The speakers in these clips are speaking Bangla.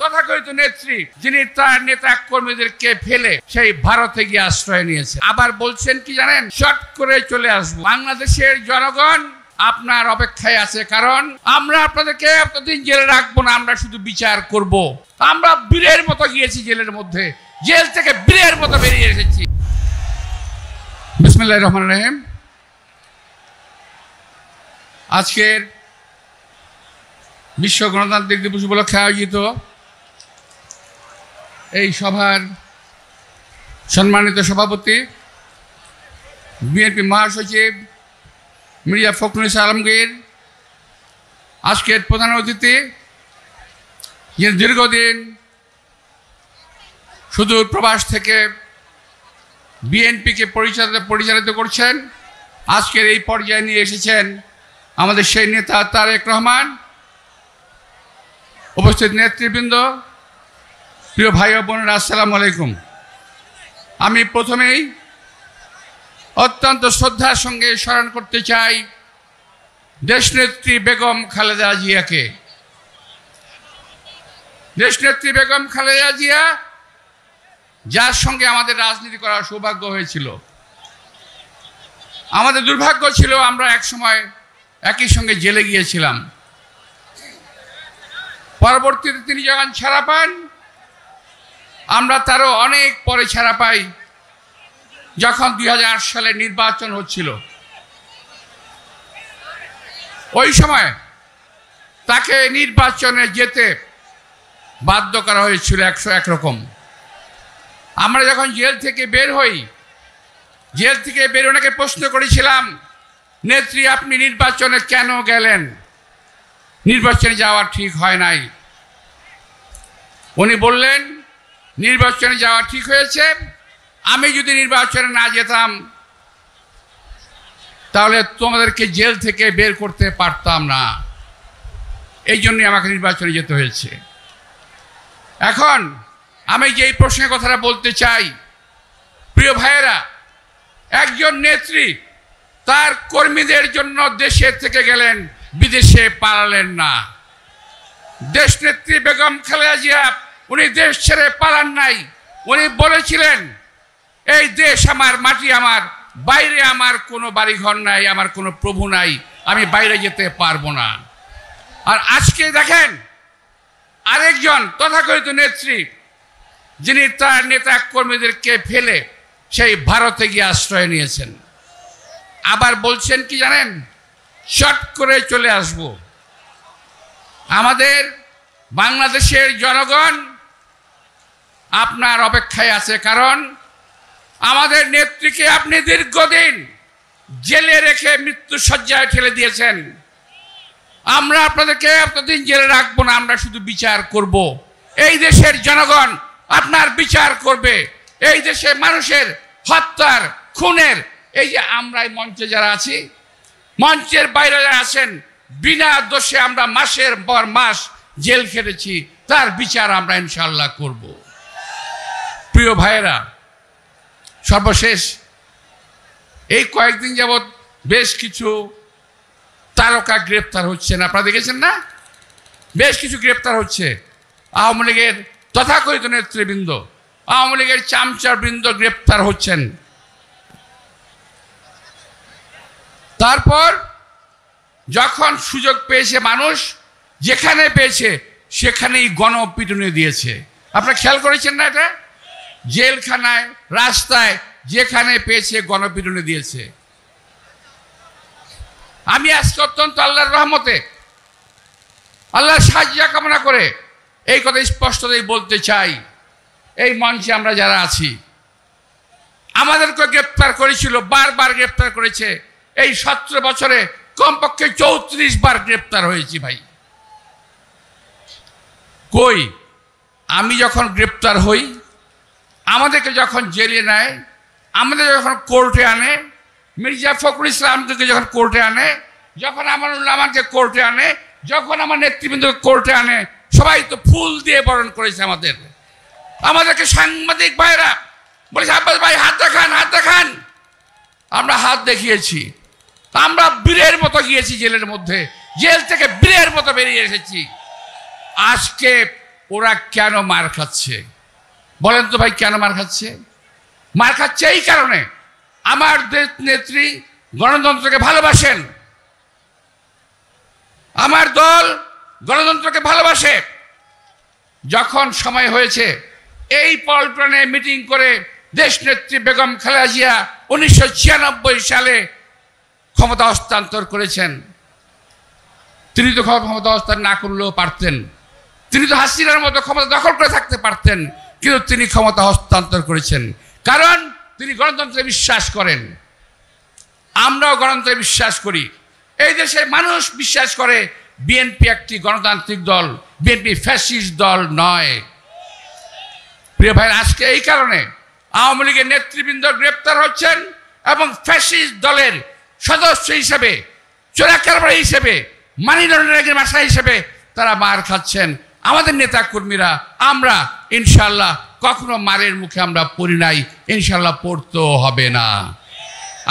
তথাকথিত নেত্রী যিনি তার নেতা কর্মীদেরকে ফেলে সেই ভারতে গিয়ে আশ্রয় নিয়েছে। আবার বলছেন কি জানেন, শর্ট করে চলে আসবো। বাংলাদেশের জনগণ আপনার অপেক্ষায় আছে, কারণ আমরা আপনাদেরকে এতদিন জেলে রাখবো না, আমরা শুধু বিচার করব। আমরা বীরের মতো গিয়েছি জেলের মধ্যে, জেল থেকে বীরের মতো বেরিয়ে এসেছি। বিসমিল্লাহির রহমানির রহিম। আজকের বিশ্ব গণতান্ত্রিক দিবস উপলক্ষে আয়োজিত এই সভার সম্মানিত সভাপতি বিএনপি মহাসচিব মির্জা ফখরুল ইসলাম আলমগীর, আজকের প্রধান অতিথি যিনি দীর্ঘদিন সুদূর প্রবাস থেকে বিএনপিকে পরিচালিত করছেন, আজকের এই পর্যায়ে নিয়ে এসেছেন আমাদের সেই নেতা তারেক রহমান, উপস্থিত নেতৃবৃন্দ, প্রিয় ভাই ও বোনেরা, আসসালামু আলাইকুম। আমি প্রথমেই অত্যন্ত শ্রদ্ধার সঙ্গে স্মরণ করতে চাই দেশনেত্রী বেগম খালেদা জিয়াকে। দেশনেত্রী বেগম খালেদা জিয়া, যার সঙ্গে আমাদের রাজনীতি করার সৌভাগ্য হয়েছিল। আমাদের দুর্ভাগ্য ছিল আমরা একসময় একই সঙ্গে জেলে গিয়েছিলাম। পরবর্তীতে তিনি যখন ছাড়া পান, আমরা তারও অনেক পরে ছাড়া পাই, যখন 2008 সালে নির্বাচন হচ্ছিল। ওই সময় তাকে নির্বাচনে যেতে বাধ্য করা হয়েছিল 101 রকম। আমরা যখন জেল থেকে বের হই, জেল থেকে বের ওনাকে প্রশ্ন করেছিলাম, নেত্রী আপনি নির্বাচনে কেন গেলেন? নির্বাচনে যাওয়া ঠিক হয় নাই। উনি বললেন নির্বাচনে যাওয়া ঠিক হয়েছে, আমি যদি নির্বাচনে না যেতাম তাহলে তোমাদেরকে জেল থেকে বের করতে পারতাম না, এই জন্যই আমাকে নির্বাচনে যেতে হয়েছে। এখন আমি যেই প্রশ্নের কথাটা বলতে চাই, প্রিয় ভাইয়েরা, একজন নেত্রী তার কর্মীদের জন্য দেশে থেকে গেলেন, বিদেশে পালালেন না। দেশনেত্রী বেগম খালেদা জিয়া উনি দেশ ছেড়ে পালান নাই। উনি বলেছিলেন এই দেশ আমার, মাটি আমার, বাইরে আমার কোনো বাড়িঘর নাই, আমার কোনো প্রভু নাই, আমি বাইরে যেতে পারবো না। আর আজকে দেখেন আরেকজন তথাকথিত নেত্রী যিনি তার নেতা কর্মীদেরকে ফেলে সেই ভারতে গিয়ে আশ্রয় নিয়েছেন। আবার বলছেন কি জানেন, শর্ট করে চলে আসব। আমাদের বাংলাদেশের জনগণ আপনার অপেক্ষায় আছে, কারণ আমাদের নেত্রীকে আপনি দীর্ঘদিন জেলে রেখে মৃত্যুশয্যায় ঠেলে দিয়েছেন। আমরা আপনাদেরকে এতদিন জেলে রাখবো না, আমরা শুধু বিচার করব। এই দেশের জনগণ আপনার বিচার করবে। এই দেশে মানুষের হত্যার, খুনের, এই যে আমরা এই মঞ্চে যারা আছি, মঞ্চের বাইরে যারা আছেন, বিনা দোষে আমরা মাসের পর মাস জেল খেটেছি, তার বিচার আমরা ইনশাআল্লাহ করব। প্রিয় ভাইয়েরা, সর্বশেষ এই কয়েকদিন যাবৎ বেশ কিছু তারকা গ্রেপ্তার হচ্ছেন, আপনারা দেখেছেন না? বেশ কিছু গ্রেপ্তার হচ্ছে। আওয়ামী লীগের তথাকথিত নেতৃবৃন্দ, আওয়ামী লীগের চামচাবৃন্দ গ্রেপ্তার হচ্ছেন। তারপর যখন সুযোগ পেয়েছে মানুষ, যেখানে পেয়েছে সেখানেই গণপিটুনি দিয়েছে। আপনারা খেয়াল করেছেন না? এটা জেলখানায়, রাস্তায়, যেখানে পেয়েছে গণপিটুনি দিয়েছে। আমি আজকে অত্যন্ত আল্লাহর রহমতে, আল্লাহর সাহায্য কামনা করে এই কথা স্পষ্টতই বলতে চাই, এই মঞ্চে আমরা যারা আছি, আমাদেরকে গ্রেপ্তার করেছিল, বারবার গ্রেপ্তার করেছে। এই 17 বছরে কমপক্ষে 34 বার গ্রেপ্তার হয়েছি ভাই। কই আমি যখন গ্রেপ্তার হই, আমাদেরকে যখন জেলে নেয়, আমাদের যখন কোর্টে আনে, মির্জা ফখরুল ইসলামকে যখন কোর্টে আনে, যখন আমানুল্লাহকে কোর্টে আনে, যখন আমার নেতৃবৃন্দকে কোর্টে আনে, সবাই তো ফুল দিয়ে বরণ করেছে আমাদেরকে সাংবাদিক ভাইরা বলেছে, আব্বাস ভাই হাত দেখান, হাত দেখান। আমরা হাত দেখিয়েছি। আমরা বীরের মতো গিয়েছি জেলের মধ্যে, জেল থেকে বীরের মতো বেরিয়ে এসেছি। আজকে ওরা কেন মার খাচ্ছে? বলেন তো ভাই, কেন মার খাচ্ছে? মার খাচ্ছে এই কারণে, আমার দেশ নেত্রী গণতন্ত্রকে ভালোবাসেন, আমার দল গণতন্ত্রকে ভালোবাসে। যখন সময় হয়েছে এই পল্টনে মিটিং করে দেশনেত্রী বেগম খালেদা জিয়া 1996 সালে ক্ষমতা হস্তান্তর করেছেন। তিনি তো ক্ষমতা হস্তান্তর না করলেও পারতেন, তিনি তো হাসিনার মতো ক্ষমতা দখল করে থাকতে পারতেন, কিন্তু তিনি ক্ষমতা হস্তান্তর করেছেন কারণ তিনি গণতন্ত্রে বিশ্বাস করেন। আমরাও গণতন্ত্রে বিশ্বাস করি, এই দেশের মানুষ বিশ্বাস করে বিএনপি একটি গণতান্ত্রিক দল, বিএনপি ফ্যাসিস্ট দল নয়। প্রিয় ভাই, আজকে এই কারণে আওয়ামী লীগের নেতৃবৃন্দ গ্রেপ্তার হচ্ছেন এবং ফ্যাসিস্ট দলের সদস্য হিসেবে, চোরাকারবারি হিসেবে, মানি লন্ডারিংয়ের মাসা হিসেবে তারা মার খাচ্ছেন। আমাদের নেতা কর্মীরা আমরা ইনশাল্লাহ কখনো মারের মুখে আমরা পড়ি নাই, ইনশাল্লাহ পড়তেও হবে না।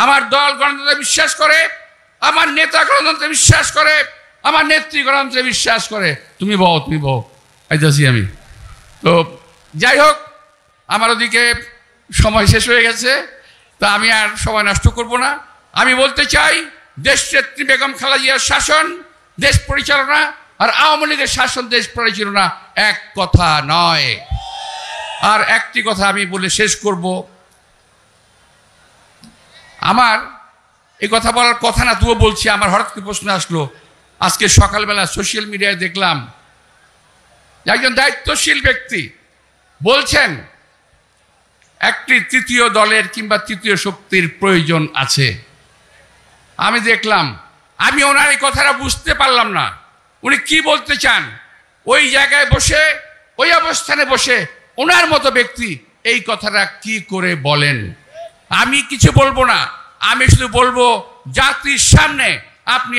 আমার দল গণতন্ত্রে বিশ্বাস করে, আমার নেতা গণতন্ত্রে বিশ্বাস করে, আমার নেত্রী গণতন্ত্রে বিশ্বাস করে। তুমি বউ আইতাছি আমি। তো যাই হোক, আমার ওদিকে সময় শেষ হয়ে গেছে, তা আমি আর সময় নষ্ট করব না। আমি বলতে চাই, দেশনেত্রী বেগম খালেদা জিয়ার শাসন দেশ পরিচালনা আর আওয়ামী লীগের শাসন দেশ পরিচালনা এক কথা নয়। আর একটি কথা আমি বলে শেষ করব, আমার এই কথা বলার কথা না, তবুও বলছি। আমার হঠাৎ করে প্রশ্ন আসলো, আজকে সকালবেলা সোশ্যাল মিডিয়ায় দেখলাম একজন দায়িত্বশীল ব্যক্তি বলছেন একটি তৃতীয় দলের কিংবা তৃতীয় শক্তির প্রয়োজন আছে। আমি দেখলাম, আমি ওনার এই কথাটা বুঝতে পারলাম না উনি কি বলতে চান। ওই জায়গায় বসে, ওই অবস্থানে বসে ওনার মতো ব্যক্তি এই কথাটা কি করে বলেন? আমি কিছু বলবো না, আমি শুধু বলবো জাতির সামনে আপনি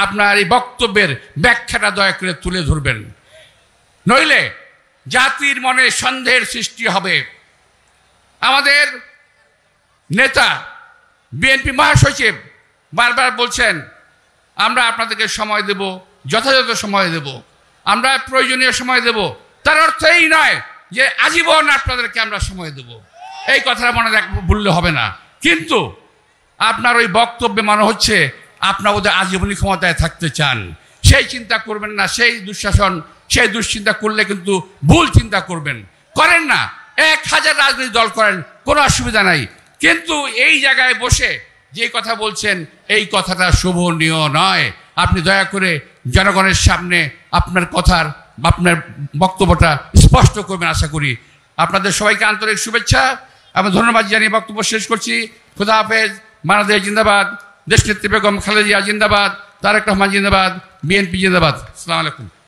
আপনার এই বক্তব্যের ব্যাখ্যাটা দয়া করে তুলে ধরবেন, নইলে জাতির মনে সন্দেহের সৃষ্টি হবে। আমাদের নেতা বিএনপি মহাসচিব বারবার বলছেন আমরা আপনাদেরকে সময় দেব, যথাযথ সময় দেব, আমরা প্রয়োজনীয় সময় দেব। তার অর্থ এই নয় যে আজীবন আপনাদেরকে আমরা সময় দেব, এই কথাটা মনে ভুললে হবে না। কিন্তু আপনার ওই বক্তব্যে মনে হচ্ছে আপনার ওদের আজীবনী ক্ষমতায় থাকতে চান। সেই চিন্তা করবেন না, সেই দুঃশাসন, সেই দুশ্চিন্তা করলে কিন্তু ভুল চিন্তা করবেন। করেন না, 1000 রাজনৈতিক দল করেন, কোনো অসুবিধা নাই, কিন্তু এই জায়গায় বসে যে কথা বলছেন এই কথাটা শোভনীয় নয়। আপনি দয়া করে জনগণের সামনে আপনার বক্তব্যটা স্পষ্ট করবেন আশা করি। আপনাদের সবাইকে আন্তরিক শুভেচ্ছা এবং ধন্যবাদ জানিয়ে বক্তব্য শেষ করছি। খুদা হাফেজ। বাংলাদেশ জিন্দাবাদ, দেশনেত্রী বেগম খালেদা জিয়া জিন্দাবাদ, তারেক রহমান জিন্দাবাদ, বিএনপি জিন্দাবাদ। আসসালামু আলাইকুম।